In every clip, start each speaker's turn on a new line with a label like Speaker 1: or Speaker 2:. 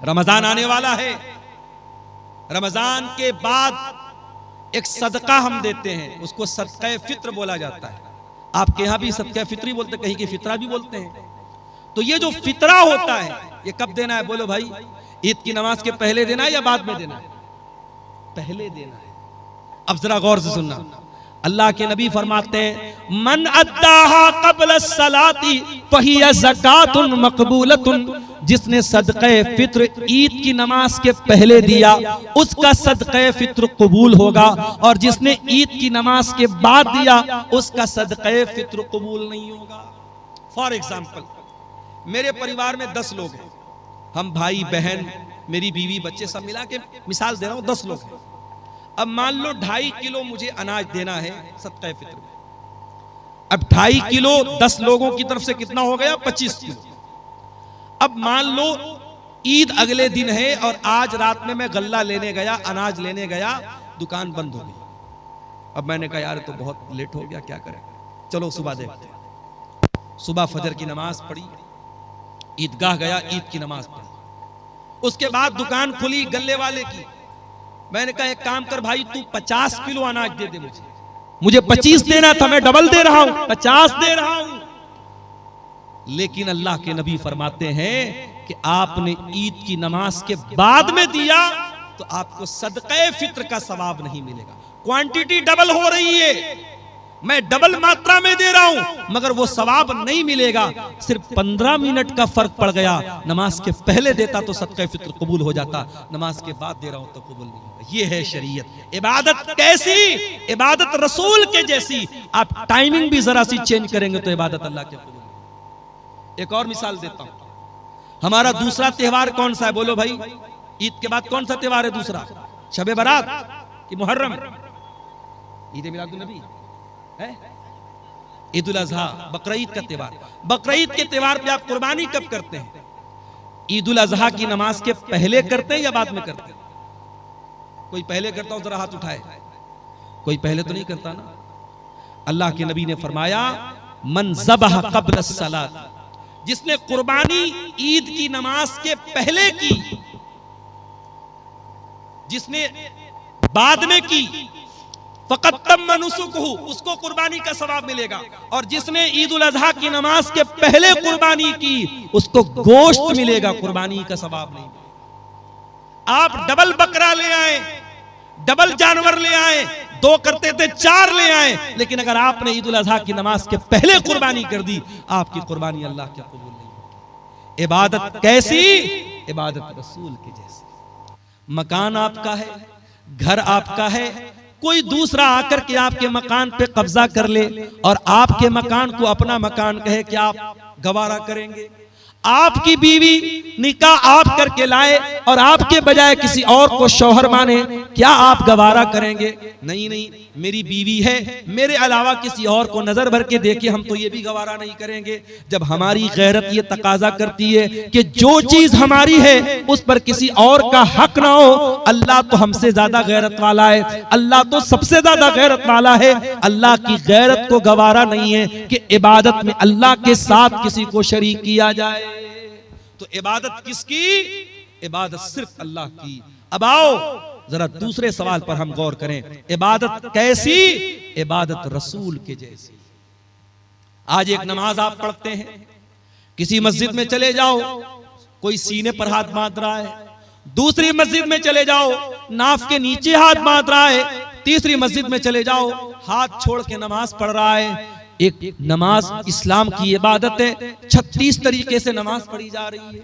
Speaker 1: रमजान आने वाला है। रमजान के बाद एक सदका हम देते हैं, उसको सदका फित्र बोला जाता है। आपके यहां भी सदका फित्री बोलते, कहीं की फितरा भी बोलते हैं। तो ये जो फितरा होता है ये कब देना है? बोलो भाई, ईद की नमाज के पहले देना है या बाद में देना है? पहले देना है। अब जरा गौर से सुनना, अल्लाह के नबी फरमाते हैं मन अद्दाहा क़ब्ल सलाती फहिया ज़कातुन मक़बूलतुन, जिसने सदक़े फित्र ईद की नमाज के पहले दिया उसका सदक़े फित्र कबूल होगा, और जिसने ईद की नमाज के बाद दिया उसका सदक़े फित्र कबूल नहीं होगा। फॉर एग्जाम्पल, मेरे परिवार में 10 लोग हैं, हम भाई बहन मेरी बीवी बच्चे सब मिला के मिसाल दे रहा हूं 10 लोग हैं। अब मान लो 2.5 किलो मुझे अनाज देना है सदक़े फित्र में। अब 2.5 किलो 10 लोगों की तरफ से कितना हो गया? 25 किलो। अब मान लो ईद अगले दिन है और आज रात में मैं गल्ला लेने गया, अनाज लेने गया, दुकान बंद हो गई। अब मैंने कहा यार तो बहुत लेट हो गया, क्या करें, चलो सुबह देखते हैं। सुबह फजर की नमाज पढ़ी, ईदगाह गया, ईद की नमाज पढ़ी। उसके बाद दुकान खुली गल्ले वाले की। मैंने कहा एक काम कर भाई, तू 50 किलो अनाज दे दे मुझे 25 देना था, मैं डबल दे रहा हूं, 50 दे रहा हूं। लेकिन अल्लाह के नबी फरमाते हैं कि आपने ईद की नमाज के बाद में दिया तो आपको सदक़े फित्र का सवाब नहीं मिलेगा। क्वांटिटी डबल हो रही है, मैं डबल मात्रा में दे रहा हूं, मगर वो सवाब नहीं मिलेगा। सिर्फ 15 मिनट का फर्क पड़ गया। नमाज के पहले देता तो सदक़े फित्र कबूल हो जाता, नमाज के बाद दे रहा हूं तो कबूल नहीं होगा। ये है शरीयत। इबादत कैसी? इबादत रसूल के जैसी। आप टाइमिंग भी जरा सी चेंज करेंगे तो इबादत अल्लाह के कबूल। एक और मिसाल देता हूं, हमारा दूसरा त्योहार कौन सा है? बोलो भाई, ईद के बाद कौन सा त्योहार है दूसरा? शबे बारात कि मुहर्रम? ईद मिलादुन नबी है, ईद उल अज़हा, बकरीद का त्योहार। बकरीद के त्योहार पे आप कुर्बानी कब करते हैं? ईद उल अज़हा की नमाज के पहले करते हैं या बाद में करते हैं? कोई पहले करता हो जरा हाथ उठाए। कोई पहले तो नहीं करता ना। अल्लाह के नबी ने फरमाया मन ज़बह क़ब्ल सलात, जिसने कुर्बानी ईद की नमाज के पहले की, जिसने बाद में की, फ़क़त तम्म नुसुकुहु, उसको कुर्बानी का सवाब मिलेगा। और जिसने ईद उल अज़हा की नमाज के पहले कुर्बानी की उसको गोश्त मिलेगा, कुर्बानी का सवाब नहीं। आप डबल बकरा ले आए, डबल जानवर ले आए, 2 करते थे 4 ले आए, लेकिन अगर आपने ईद उल अज़हा की नमाज के पहले कुर्बानी कर दी, आपकी कुर्बानी अल्लाह के कबूल नहीं होगी। इबादत कैसी? इबादत रसूल की जैसी। मकान आपका है, घर आपका है, कोई दूसरा आकर के आपके मकान पे कब्जा कर ले और आपके मकान को अपना मकान कहे, क्या आप गवारा करेंगे? आपकी बीवी निकाह आप करके लाए और आपके बजाय किसी और को शौहर माने, क्या आप गवारा करेंगे? नहीं नहीं, मेरी बीवी है, मेरे अलावा किसी और को नजर भर के देखे हम तो ये भी गवारा नहीं करेंगे। जब हमारी गैरत ये तकाजा करती है कि जो चीज हमारी है उस पर किसी और का हक ना हो, अल्लाह तो हमसे ज्यादा गैरत वाला है, अल्लाह तो सबसे ज्यादा गैरत वाला है। अल्लाह की गैरत को गवारा नहीं है कि इबादत में अल्लाह के साथ किसी को शरीक किया जाए। तो इबादत किसकी? इबादत सिर्फ अल्लाह की। अब आओ जरा दूसरे सवाल पर हम गौर करें, इबादत कैसी? इबादत रसूल के जैसी। आज एक नमाज आप पढ़ते हैं, किसी मस्जिद में चले जाओ, कोई सीने पर हाथ बांध रहा है, दूसरी मस्जिद में चले जाओ नाफ के नीचे हाथ बांध रहा है, तीसरी मस्जिद में चले जाओ हाथ छोड़ के नमाज पढ़ रहा है। एक नमाज इस्लाम की इबादत है, 36 तरीके से नमाज पढ़ी जा रही है।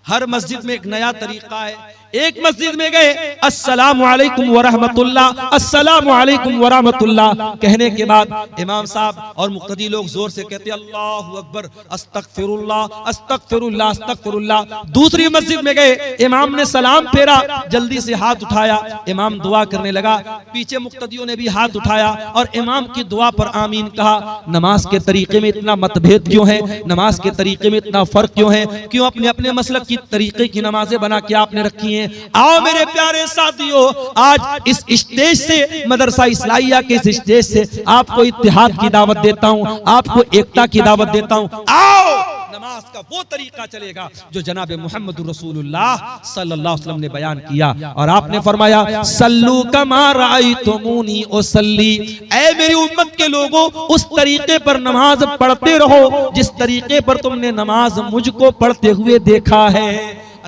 Speaker 1: हर मस्जिद में एक नया तरीका है। एक मस्जिद में गए अस्सलामु अलैकुम व रहमतुल्लाह, अस्सलामु अलैकुम व रहमतुल्लाह कहने के बाद इमाम साहब और मुक्तदी लोग जोर से कहते अल्लाहु अकबर, अस्तगफिरुल्लाह अस्तगफिरुल्लाह अस्तगफिरुल्लाह। दूसरी मस्जिद में गए, इमाम ने सलाम फेरा, जल्दी से हाथ उठाया, इमाम दुआ करने लगा, पीछे मुक्तदियों ने भी हाथ उठाया और इमाम की दुआ पर आमीन कहा। नमाज के तरीके में इतना मतभेद क्यों है? नमाज के तरीके में इतना फर्क क्यों है? क्यों अपने अपने मसलक की तरीके की नमाजें बना के आपने रखी हैं? आओ मेरे प्यारे साथियों, आज इस स्टेज से, मदरसा इस्लाहिया के इस स्टेज से आपको इत्तिहाद की दावत देता हूं, आपको एकता की दावत देता हूं। आओ नमाज का वो तरीका चलेगा जो जनाब मोहम्मद रसूलुल्लाह सल्लल्लाहु अलैहि वसल्लम ने बयान किया। और आपने फरमाया सल्लू कमा रायतुमूनी उसल्ली, ऐ मेरी उम्मत के लोगों उस तरीके पर नमाज पढ़ते रहो जिस तरीके पर तुमने नमाज मुझको पढ़ते हुए देखा है।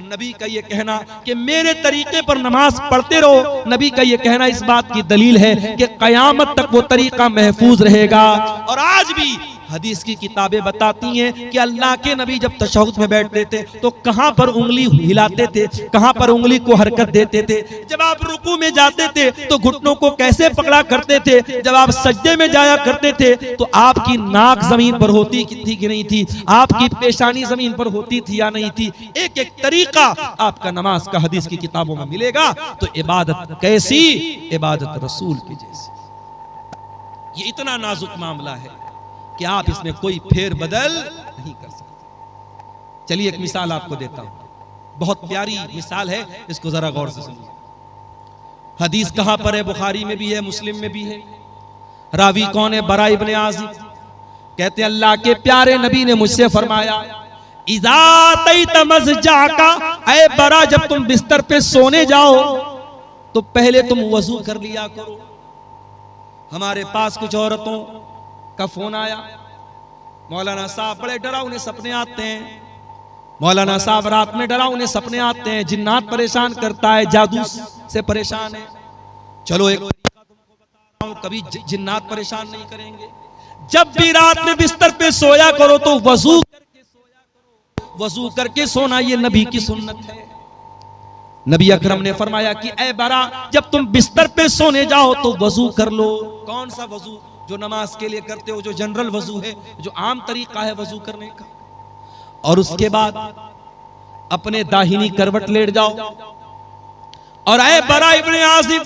Speaker 1: नबी का ये कहना कि मेरे तरीके पर नमाज पढ़ते रहो, नबी का ये कहना इस बात की दलील है कि कयामत तक वो तरीका महफूज रहेगा। और आज भी हदीस की किताबें बताती हैं कि अल्लाह के नबी जब तशहुद में बैठते थे तो कहां पर उंगली हिलाते थे, कहां पर उंगली को हरकत देते थे। जब आप रुकू में जाते थे तो घुटनों को कैसे पकड़ा करते थे, जब आप सज्दे में जाया करते थे तो आपकी नाक जमीन पर होती थी कि नहीं थी, आपकी पेशानी जमीन पर होती थी या नहीं थी। एक एक तरीका आपका नमाज का हदीस की किताबों में मिलेगा। तो इबादत कैसी, इबादत रसूल की जैसी। ये इतना नाजुक मामला है कि आप इसमें कोई फेर बदल नहीं कर सकते। चलिए एक मिसाल आपको देता हूं, बहुत प्यारी मिसाल है, इसको जरा गौर से सुनिए। हदीस कहां पर है? बुखारी में भी है, मुस्लिम में भी है। रावी कौन है? बरा इब्ने आजिब कहते हैं अल्लाह के प्यारे नबी ने मुझसे फरमाया इज़ा तैता मज़जाका, ऐ बरा जब तुम बिस्तर पे सोने जाओ तो पहले तुम वजू कर लिया करो। हमारे पास कुछ औरतों का फोन आया, मौलाना साहब बड़े डरावने सपने आते हैं, मौलाना साहब रात में डरावने सपने आते हैं, जिन्नात परेशान करता है, जादू से परेशान है। चलो एक तरीका तुमको बता रहा हूं, कभी जिन्नात परेशान नहीं करेंगे। जब भी रात में बिस्तर पे सोया करो तो वजू करके सोया करो। वजू करके सोना ये नबी की सुन्नत है। नबी अकरम ने फरमाया कि ऐ बरा जब तुम बिस्तर पे सोने जाओ तो वजू कर लो। कौन सा वजू? जो नमाज के लिए करते हो, जो जनरल वजू है, जो आम तरीका है वजू करने का। और उसके बाद अपने दाहिनी करवट लेट जाओ और ऐ बरा इब्ने आजिब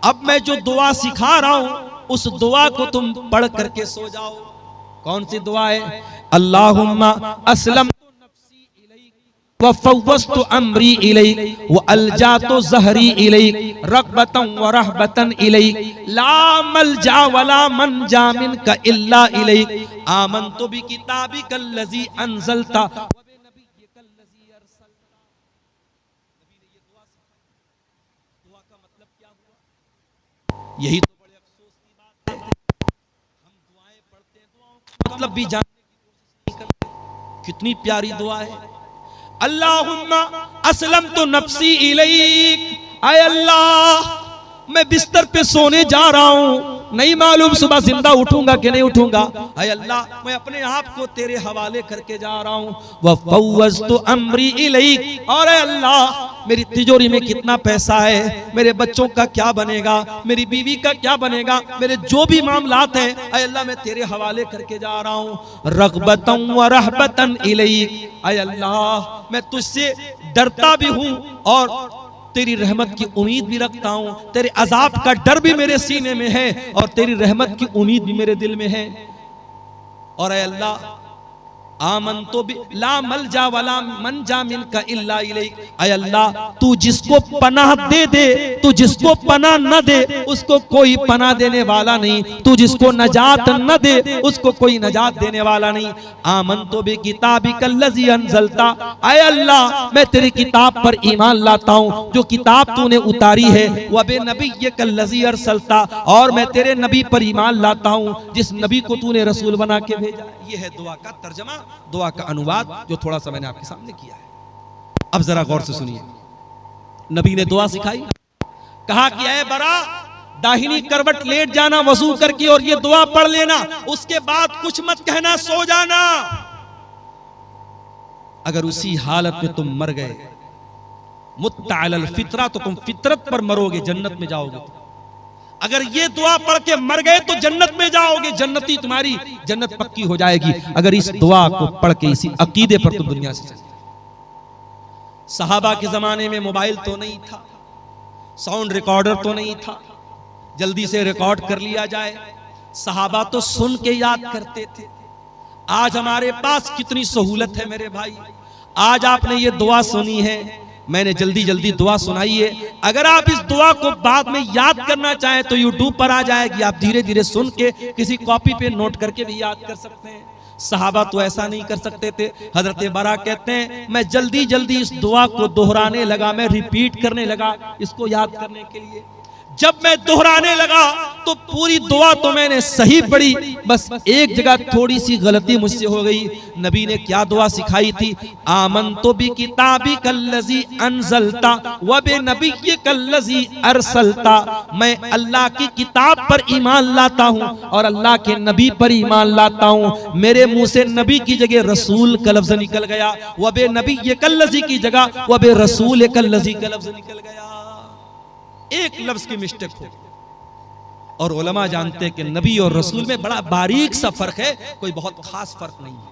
Speaker 1: अब मैं जो दुआ सिखा रहा हूं उस दुआ को तुम पढ़ करके सो जाओ। कौन सी दुआ है? अल्लाहुम्मा अस्लम व फव्वस्तु अम्री इलैक व अलजातु ज़हरी इलैक रग़बतन व रहबतन इलैक ला मलजा वला मनजा मिनका इल्ला इलैक आमनतु बिकिताबिकल्लज़ी अंज़लता व बिनबिय्यिकल्लज़ी अरसलता। नबी ने ये दुआ सिखाई। दुआ का मतलब क्या हुआ? यही तो बड़े अफसोस की बात है, हम दुआएं पढ़ते हैं, दुआओं का मतलब भी जानने की कोशिश नहीं करते। कितनी प्यारी दुआ है, अल्लाहुम्मा अस्लम तो नफ्सी इलैक, आय अल्लाह मैं बिस्तर पे सोने जा रहा हूं, नहीं मालूम सुबह जिंदा उठूंगा कि नहीं उठूंगा, आय अल्लाह मैं अपने आप को तेरे हवाले करके जा रहा हूं। व फव्वज़तु अम्री इलैक, और आय अल्लाह मेरी तिजोरी में कितना पैसा है, मेरे बच्चों का क्या बनेगा, मेरी बीवी का क्या बनेगा, मेरे जो भी मामलात हैं आय अल्लाह मैं तेरे हवाले करके जा रहा हूं। रग़बतन व रहबतन इलैक, आय अल्लाह मैं तुझसे डरता भी हूं और तेरी रहमत की उम्मीद भी रखता हूं, तेरे अजाब का डर भी मेरे सीने में है और तेरी रहमत की उम्मीद भी मेरे दिल में है। और ऐ अल्लाह आमनतु बि ला मलजा वला मनजा मिनका इल्ला इलैक, ऐ अल्लाह तू जिसको पनाह दे दे, तू जिसको पनाह न दे उसको कोई पनाह देने वाला नहीं, तू जिसको नजात न दे उसको कोई नजात देने वाला नहीं। आमनतु बिकिताबिकल्लज़ी अंज़लता, ऐ अल्लाह मैं तेरी किताब पर ईमान लाता हूँ जो किताब तूने उतारी है। व बिनबिय्यिकल्लज़ी अरसलता, और मैं तेरे नबी पर ईमान लाता हूँ जिस नबी को तूने रसूल बना के भेजा। ये है दुआ का तर्जमा, दुआ का अनुवाद जो थोड़ा सा मैंने आपके सामने किया है। अब जरा गौर से सुनिए, नबी ने दुआ सिखाई, कहा कि ऐ बरा दाहिनी करवट लेट जाना वजू करके और ये दुआ पढ़ लेना, उसके बाद कुछ मत कहना, सो जाना। अगर उसी हालत में तुम मर गए मुत्ता अलल फितरा, तो तुम फितरत पर मरोगे, जन्नत में जाओगे। अगर ये दुआ पढ़ के मर गए तो जन्नत में जाओगे, जन्नती तुम्हारी जन्नत पक्की हो जाएगी। अगर इस दुआ को पढ़ के इसी अकीदे पर तुम दुनिया से चले। सहाबा के जमाने में मोबाइल तो नहीं था, साउंड रिकॉर्डर तो नहीं था, जल्दी से रिकॉर्ड कर लिया जाए। सहाबा तो सुन के याद करते थे। आज हमारे पास कितनी सहूलत है मेरे भाई। आज आपने ये दुआ सुनी है, मैंने जल्दी जल्दी दुआ सुनाई है। अगर आप इस दुआ को बाद में याद करना चाहें तो यूट्यूब पर आ जाएगी, आप धीरे धीरे सुन के किसी कॉपी पे नोट करके भी याद कर सकते हैं। सहाबा तो ऐसा नहीं कर सकते थे। हजरत बरा कहते हैं मैं जल्दी जल्दी इस दुआ को दोहराने लगा, मैं रिपीट करने लगा इसको याद करने के लिए। जब मैं दोहराने लगा तो पूरी दुआ तो मैंने सही पढ़ी, बस एक जगह थोड़ी सी गलती मुझसे हो गई। नबी ने क्या दुआ सिखाई थी? आमनतु बि किताबी कल्लज़ी अनज़लता व बि नबिय्यि कल्लज़ी अरसलता। मैं अल्लाह की किताब पर ईमान लाता हूँ और अल्लाह के नबी पर ईमान लाता हूँ। मेरे मुंह से नबी की जगह रसूल का लफ्ज निकल गया, व बि नबिय्यि कल्लज़ी की जगह व बि रसूल कल्लज़ी का लफ्ज निकल गया। एक लफ्ज की मिस्टेक हो। और उलमा जानते हैं कि नबी और रसूल में बड़ा बारीक सा फर्क है, कोई बहुत खास फर्क नहीं है।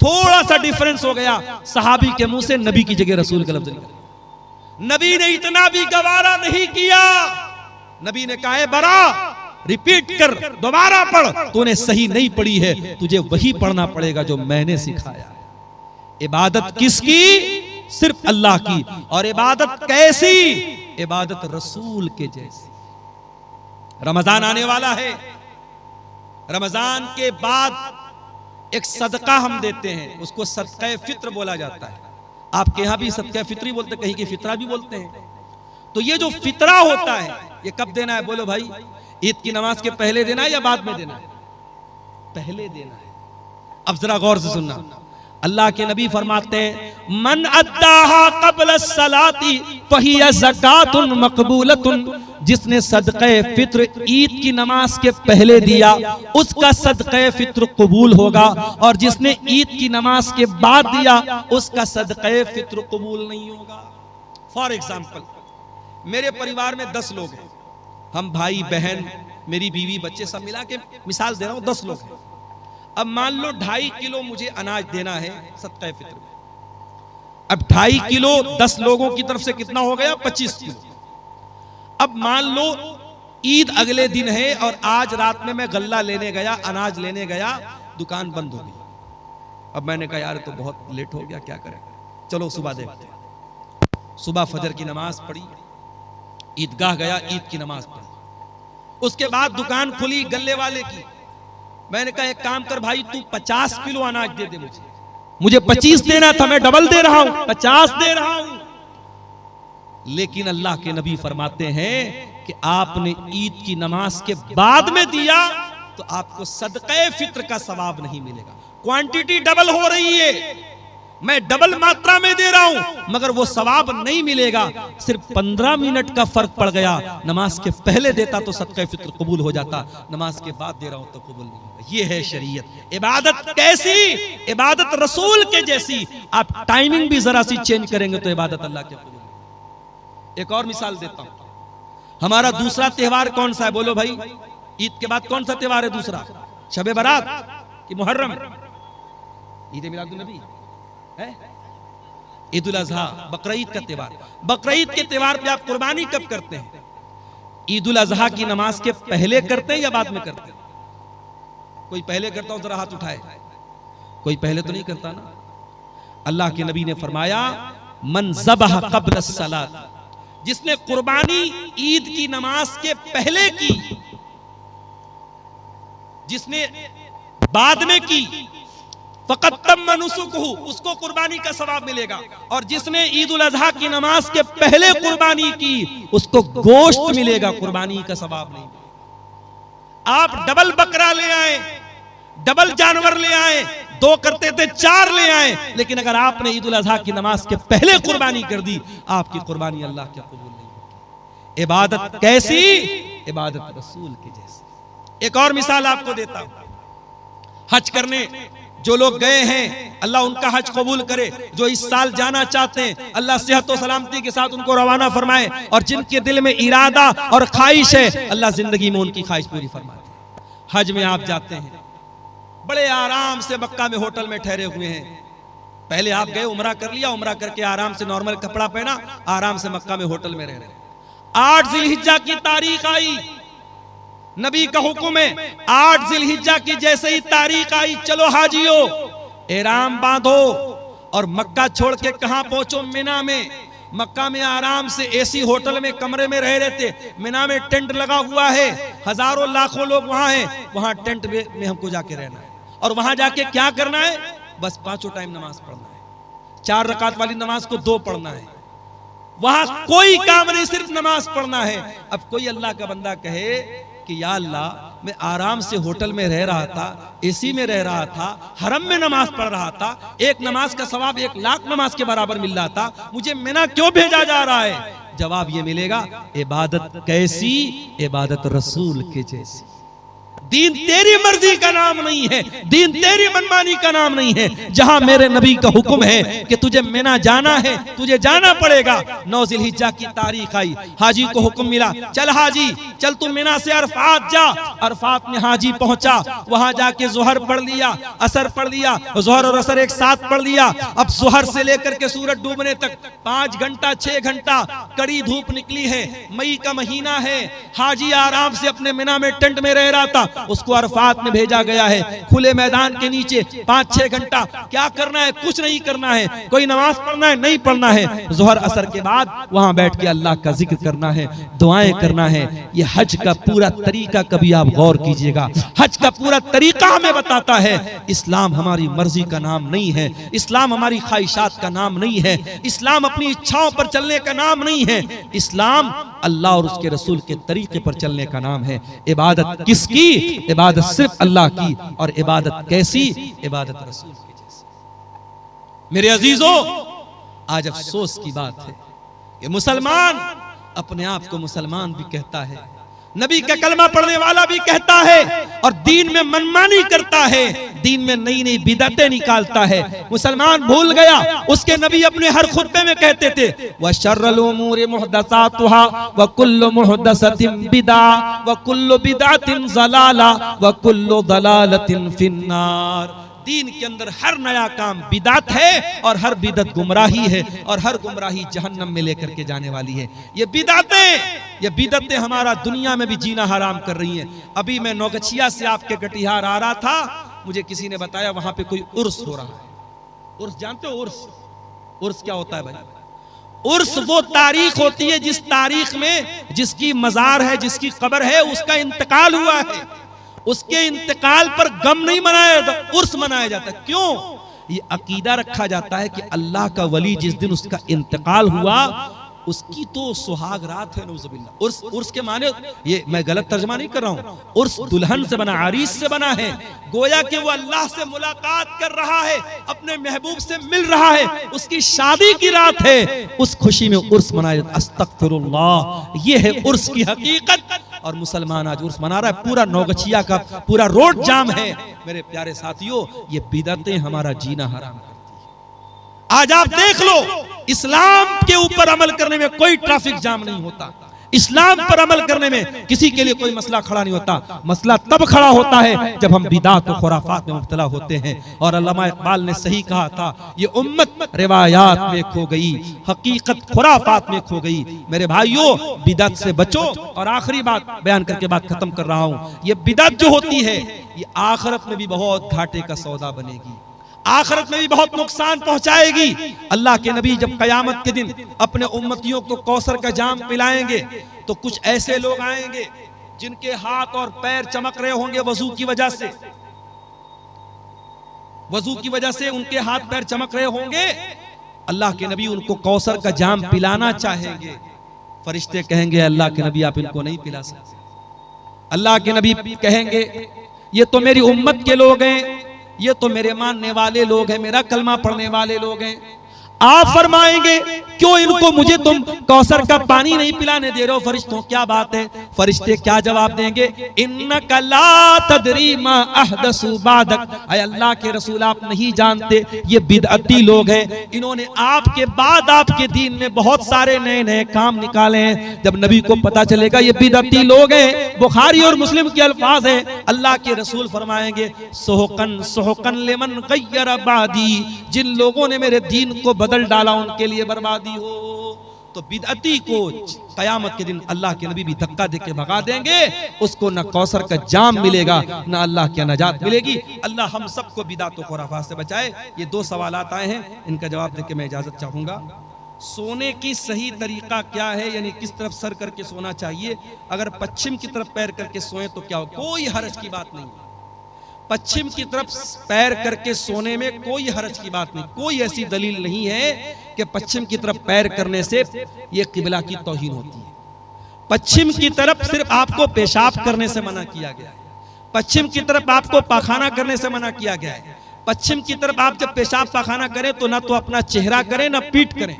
Speaker 1: थोड़ा सा डिफरेंस हो गया, सहाबी के मुंह से नबी की जगह रसूल का लफ्ज निकला। नबी ने इतना भी गवारा नहीं किया। नबी ने कहा है बरा रिपीट कर, दोबारा पढ़, तूने सही नहीं पढ़ी है, तुझे वही पढ़ना पड़ेगा जो मैंने सिखाया। इबादत किसकी? सिर्फ अल्लाह की। और इबादत कैसी? इबादत रसूल के जैसी। रमजान आने वाला है, रमजान के बाद एक सदका हम देते हैं, उसको सदका फित्र बोला जाता है। आपके यहां भी सदका फित्री बोलते, कहीं की फितरा भी बोलते हैं। तो ये जो फितरा होता है ये कब देना है? बोलो भाई, ईद की नमाज के पहले देना है या बाद में देना है? पहले देना है। अब जरा गौर से सुनना, अल्लाह के नबी फरमाते हैं मन अद्दाहा क़ब्ल सलाती फहिया ज़कातुन मक़बूलतुन। जिसने सदक़े फित्र ईद की नमाज के पहले दिया उसका सदक़े फित्र कबूल होगा, और जिसने ईद की नमाज के बाद दिया उसका सदक़े फित्र कबूल नहीं होगा। फॉर एग्जाम्पल, मेरे परिवार में 10 लोग हैं, हम भाई बहन मेरी बीवी बच्चे सब मिला के मिसाल दे रहा हूं, 10 लोग हैं। अब मान लो 2.5 किलो मुझे अनाज देना है सदक़े फित्र में। अब 2.5 किलो 10 लोगों की तरफ से कितना हो गया? 25 किलो। अब मान लो ईद अगले दिन है और आज रात में मैं गल्ला लेने गया, अनाज लेने गया, दुकान बंद हो गई। अब मैंने कहा यार तो बहुत लेट हो गया, क्या करें, चलो सुबह देखते हैं। सुबह फजर की नमाज पढ़ी, ईदगाह गया, ईद की नमाज पढ़ी। उसके बाद दुकान खुली गल्ले वाले की। मैंने कहा एक काम कर भाई, तू 50 किलो अनाज दे दे मुझे 25 देना था, मैं डबल दे रहा हूं, 50 दे रहा हूं। लेकिन अल्लाह के नबी फरमाते हैं कि आपने ईद की नमाज के बाद में दिया तो आपको सदक़े फित्र का सवाब नहीं मिलेगा। क्वांटिटी डबल हो रही है, मैं डबल मात्रा में दे रहा हूं, मगर वो सवाब नहीं मिलेगा। सिर्फ 15 मिनट का फर्क पड़ गया। नमाज के पहले देता तो सदक़े फित्र कबूल हो जाता, नमाज के बाद दे रहा हूं तो कबूल नहीं होगा। ये है शरीयत। इबादत कैसी? इबादत रसूल के जैसी। आप टाइमिंग भी जरा सी चेंज करेंगे तो इबादत अल्लाह के कबूल। एक और मिसाल देता हूं, हमारा दूसरा त्योहार कौन सा है? बोलो भाई, ईद के बाद कौन सा त्योहार है दूसरा? शबे बारात कि मुहर्रम? ईद मिलादुन नबी है, ईद उल अज़हा, बकरीद का त्योहार। बकरीद के त्योहार पे आप कुर्बानी कब करते हैं? ईद उल अज़हा की नमाज के पहले करते हैं या बाद में करते हैं? कोई पहले करता हो जरा हाथ उठाए। कोई पहले तो नहीं करता ना। अल्लाह के नबी ने फरमाया मन ज़बह क़ब्ल सलात, जिसने कुर्बानी ईद की नमाज के पहले की, जिसने बाद में की, फ़क़त तम्म नुसुकुहु, उसको कुर्बानी का सवाब मिलेगा। और जिसने ईद उल अज़हा की नमाज के पहले कुर्बानी की उसको गोश्त मिलेगा, कुर्बानी का सवाब नहीं। आप डबल बकरा ले आए, डबल जानवर ले आए, 2 करते थे 4 ले आए, लेकिन अगर आपने ईद उल अज़हा की नमाज के पहले कुर्बानी कर दी, आपकी कुर्बानी अल्लाह के कबूल नहीं होगी। इबादत कैसी? इबादत रसूल की जैसी। एक और मिसाल आपको देता हूं, हज करने जो लोग गए हैं अल्लाह उनका हज कबूल करे। जो इस साल जाना चाहते हैं अल्लाह सेहत और सलामती के साथ उनको रवाना फरमाए, और जिनके दिल में इरादा और ख्वाहिश है अल्लाह जिंदगी में उनकी ख्वाहिश पूरी फरमाए। हज में आप जाते हैं, बड़े आराम से मक्का में होटल में ठहरे हुए हैं। पहले आप गए, उमरा कर लिया, उमरा करके आराम से नॉर्मल कपड़ा पहना, आराम से मक्का में होटल में रह रहे। 8 ज़िलहिज्जा की तारीख आई, नबी का हुक्म है 8 ज़िलहिज्जा की जैसे ही तारीख आई, चलो हाजियो एहराम बांधो और मक्का छोड़ के कहां पहुंचो? मिना में। मक्का में आराम से एसी होटल में कमरे में रह रहे थे। मिना में टेंट लगा हुआ है, हजारों लाखों लोग वहां हैं, वहां टेंट में हमको जाके रहना है। और वहां जाके क्या करना है? बस 5 टाइम नमाज पढ़ना है। 4 रकात वाली नमाज को 2 पढ़ना है। वहां कोई काम नहीं, सिर्फ नमाज पढ़ना है। अब कोई अल्लाह का बंदा कहे कि या अल्लाह मैं आराम से होटल में रह रहा था, एसी में रह रहा था, हरम में नमाज पढ़ रहा था, एक नमाज का सवाब 1 लाख नमाज के बराबर मिल रहा था, मुझे मिना क्यों भेजा जा रहा है? जवाब ये मिलेगा, इबादत कैसी? इबादत रसूल के जैसी। दीन तेरी मर्जी का नाम नहीं है, दीन तेरी मनमानी का नाम नहीं है। जहां मेरे नबी का हुक्म है कि तुझे मिना जाना है, तुझे जाना पड़ेगा। 9 ज़िलहिज्जा की तारीख आई, हाजी को हुक्म मिला, चल हाजी चल तू मिना से अरफात जा। अरफात में हाजी पहुंचा, वहां जाके जोहर पढ़ लिया, असर पढ़ लिया, जोहर और असर एक साथ पढ़ लिया। अब जोहर से लेकर के सूरज डूबने तक 5 घंटा 6 घंटा कड़ी धूप निकली है, मई का महीना है। हाजी आराम से अपने मिना में टेंट में रह रहा था, उसको अरफात में भेजा गया है, खुले मैदान के नीचे 5-6 घंटा। क्या करना है? कुछ नहीं करना है। कोई नमाज पढ़ना है? नहीं पढ़ना है। जोहर असर के बाद वहां बैठ के अल्लाह का जिक्र करना है, दुआएं करना है। ये हज का पूरा तरीका कभी आप गौर कीजिएगा। हज का पूरा तरीका हमें बताता है इस्लाम हमारी मर्जी का नाम नहीं है, इस्लाम हमारी ख्वाहिशात का नाम नहीं है, इस्लाम अपनी इच्छाओं पर चलने का नाम नहीं है। इस्लाम अल्लाह और उसके रसूल के तरीके पर चलने का नाम है। इबादत किसकी? इबादत सिर्फ अल्लाह की। और इबादत कैसी? इबादत रसूल की जैसी। मेरे अजीजों, आज अफसोस की बात है कि मुसलमान अपने आप को मुसलमान भी कहता है, नबी का कलमा पढ़ने वाला भी कहता है, और दीन में मनमानी करता है, दीन में नई नई बिदअतें निकालता है। मुसलमान भूल गया, उसके नबी अपने हर खुतबे में कहते थे, व शर्रुल उमूरि मुहदसातुहा व कुल्लु मुहदसतिन बिदा व कुल्लु बिदअतिन ज़लाला व कुल्लु ज़लालतिन फिन्नार। दीन के अंदर हर नया काम बिदात है और हर बिदत गुमराही है, और हर गुमराही जहन्नम में लेकर के जाने वाली है। ये बिदतें हमारा दुनिया में भी जीना हराम कर रही हैं। अभी मैं नौगछिया से आपके कटिहार आ रहा था, मुझे किसी ने बताया वहां पे कोई उर्स हो रहा है। उर्स जानते हो? उर्स क्या होता है भाई? उर्स वो तारीख होती है जिस तारीख में जिसकी मजार है, जिसकी कब्र है, उसका इंतकाल हुआ है। उसके इंतकाल पर गम नहीं मनाया जाता, उर्स मनाया जाता है। क्यों? ये अकीदा रखा जाता है कि अल्लाह का वली जिस दिन उसका इंतकाल हुआ, उसकी तो सुहाग रात है। नऊजुबिल्लाह। उर्स के माने, ये मैं गलत तर्जमा नहीं कर रहा हूं, उर्स दुल्हन से बना, आरीस से बना है। गोया कि वो अल्लाह से मुलाकात कर रहा है, अपने महबूब से मिल रहा है, उसकी शादी की रात है, उस खुशी में उर्स मनाया जाता है। अस्तगफिरुल्लाह, ये है उर्स की हकीकत। और मुसलमान आज उर्स मना रहा है, पूरा नौगछिया का पूरा रोड जाम है। मेरे प्यारे साथियों, ये बिदअतें हमारा जीना हराम करती है। आज आप देख लो, इस्लाम के ऊपर अमल करने में कोई ट्रैफिक जाम नहीं होता, इस्लाम पर अमल करने में किसी के लिए कोई मसला खड़ा नहीं होता। मसला तब खड़ा होता है जब हम बिदात और खुराफात में मुब्तला होते हैं। और अल्लामा इकबाल ने सही कहा था, ये उम्मत रिवायात में खो गई, हकीकत खुराफात में खो गई। मेरे भाइयों, बिदात से बचो। और आखिरी बात बयान करके बात खत्म कर रहा हूं, ये बिदात जो होती है, ये आखिरत में भी बहुत घाटे का सौदा बनेगी, आखिरत में भी बहुत नुकसान पहुंचाएगी। अल्लाह के नबी जब कयामत के दिन अपने उम्मतियों को कौसर का जाम पिलाएंगे, तो कुछ ऐसे लोग आएंगे जिनके हाथ और पैर चमक रहे होंगे वजू की वजह से, वजू की वजह से उनके हाथ पैर चमक रहे होंगे। अल्लाह के नबी उनको कौसर का जाम पिलाना चाहेंगे। फरिश्ते कहेंगे, अल्लाह के नबी आप इनको नहीं पिला सकते। अल्लाह के नबी कहेंगे, ये तो मेरी उम्मत के लोग हैं, ये तो मेरे मानने वाले लोग हैं, मेरा कलमा पढ़ने वाले लोग हैं। आप फरमाएंगे, क्यों इनको मुझे तुम कौसर का पानी नहीं पिलाने दे रहे हो? फरिश्तों, क्या बात है? फरिश्ते क्या जवाब देंगे? इन्नका ला तदरी मा अहदसु बादक। ऐ अल्लाह के रसूल, आप नहीं जानते, ये बिदअती लोग हैं, इन्होंने आपके बाद आपके दीन में बहुत सारे नए नए काम निकाले हैं। जब नबी को पता चलेगा ये बिदअती लोग हैं, बुखारी और मुस्लिम के अल्फाज हैं, अल्लाह के रसूल फरमाएंगे, सुहकन सुहकन लिमन गय्यर बादी, जिन लोगों ने मेरे दीन को बदल डाला उनके लिए बर्बादी हो। तो बिदअती को कयामत के दिन अल्लाह के नबी भी धक्का देके भगा देंगे, उसको न कौसर का जाम मिलेगा, न अल्लाह की नजात मिलेगी। अल्लाह हम सबको बिदअत और खुराफात से बचाए। ये 2 सवालात आए हैं, इनका जवाब देके मैं इजाजत चाहूंगा। सोने की सही तरीका क्या है, यानी किस तरफ सर करके सोना चाहिए? अगर पश्चिम की तरफ पैर करके सोए तो क्या हो, कोई हरज की बात नहीं। पश्चिम की तरफ पैर करके सोने में कोई हरज की बात नहीं, कोई ऐसी दलील नहीं है कि पश्चिम की तरफ पैर करने से ये किबला की तौहीन होती है। पश्चिम की तरफ सिर्फ आपको पेशाब करने से मना किया गया है, पश्चिम की तरफ आपको पाखाना करने से मना किया गया है। पश्चिम की तरफ आप जब पेशाब पाखाना करें तो ना तो अपना चेहरा करें ना पीठ करें।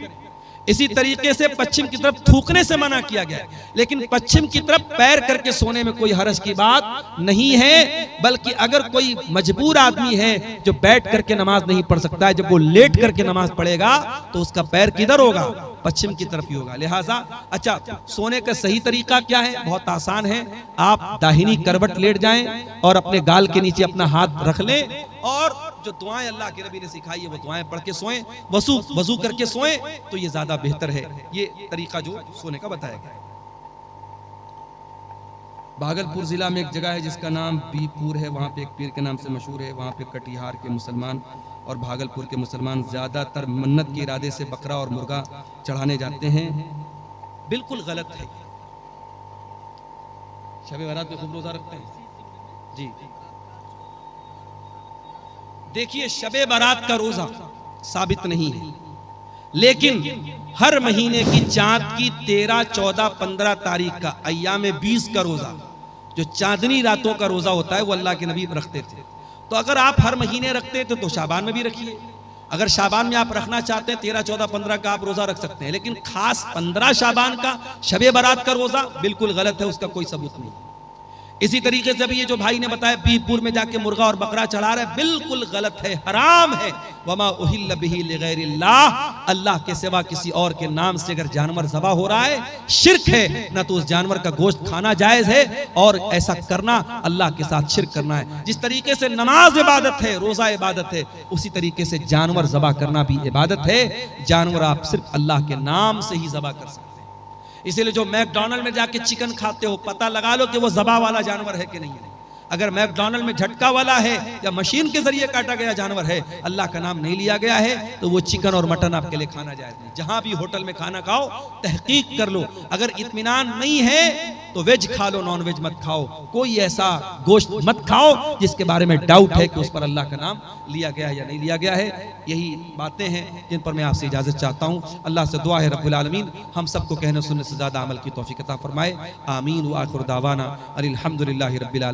Speaker 1: इसी तरीके से पश्चिम की तरफ थूकने से मना किया गया है, लेकिन पश्चिम की तरफ पैर करके सोने में कोई हरज की बात नहीं है। बल्कि अगर कोई मजबूर आदमी है जो बैठ करके नमाज नहीं पढ़ सकता है, जब वो लेट करके नमाज पढ़ेगा तो उसका पैर किधर होगा? पश्चिम की तरफ ही होगा। लिहाजा अच्छा, सोने का सही तरीका क्या है? बहुत आसान है। आप दाहिनी करवट लेट जाएं और अपने गाल के नीचे अपना हाथ रख लें और जो दुआएं अल्लाह के नबी ने सिखाई है वो दुआएं पढ़ के सोएं, वजू करके सोएं, तो ये ज्यादा बेहतर है। ये तरीका जो सोने का बताया गया है। भागलपुर जिला में एक जगह है जिसका नाम बीपुर है, वहाँ पे एक पीर के नाम से मशहूर है। वहाँ पे कटिहार के मुसलमान और भागलपुर के मुसलमान ज्यादातर मन्नत के इरादे से बकरा और मुर्गा चढ़ाने जाते हैं। बिल्कुल गलत है। शब बारात में खूब रोजा रखते हैं जी। देखिए, शबे बारात का रोजा साबित नहीं है, लेकिन हर महीने की चांद की 13, 14, 15 तारीख का अय्याम 20 का रोजा, जो चांदनी रातों का रोजा होता है, वो अल्लाह के नबी रखते थे। तो अगर आप हर महीने रखते थे तो शाबान में भी रखिए। अगर शाबान में आप रखना चाहते हैं 13, 14, 15 का आप रोजा रख सकते हैं, लेकिन खास 15 शाबान का शबे बारात का रोजा बिल्कुल गलत है, उसका कोई सबूत नहीं। इसी तरीके से भी ये जो भाई ने बताया बीरपुर में जाके मुर्गा और बकरा चढ़ा रहे, बिल्कुल गलत है, हराम है। वमा उहिल्ल बिही लिगैरिल्लाह, अल्लाह के सिवा किसी और के नाम से अगर जानवर ज़बा हो रहा है, शिर्क है। न तो उस जानवर का गोश्त खाना जायज है, और ऐसा करना अल्लाह के साथ शिर्क करना है। जिस तरीके से नमाज इबादत है, रोजा इबादत है, उसी तरीके से जानवर ज़बा करना भी इबादत है। जानवर आप सिर्फ अल्लाह के नाम से ही ज़बा कर सकते हैं। इसीलिए जो मैकडॉनल्ड में जाके चिकन खाते हो, पता लगा लो कि वो ज़बा वाला जानवर है कि नहीं है। अगर मैकडॉनल्ड में झटका वाला है या मशीन के जरिए काटा गया जानवर है, अल्लाह का नाम नहीं लिया गया है, तो वो चिकन और मटन आपके लिए खाना जायज नहीं। जहां भी होटल में खाना खाओ, तहकीक कर लो। अगर इत्मीनान नहीं है तो वेज खा लो, नॉन वेज मत खाओ। कोई ऐसा गोश्त मत खाओ जिसके बारे में डाउट है कि उस पर अल्लाह का नाम लिया गया है या नहीं लिया गया है। यही बातें हैं जिन पर मैं आपसे इजाजत चाहता हूँ। अल्लाह से दुआ है रब्बुल आलमीन हम सबको कहने सुनने से ज्यादा अमल की तौफीक अता फरमाए। आमीन व आखिर दावाना अनिल हम्दुलिल्लाहि रब्बिल आलमीन।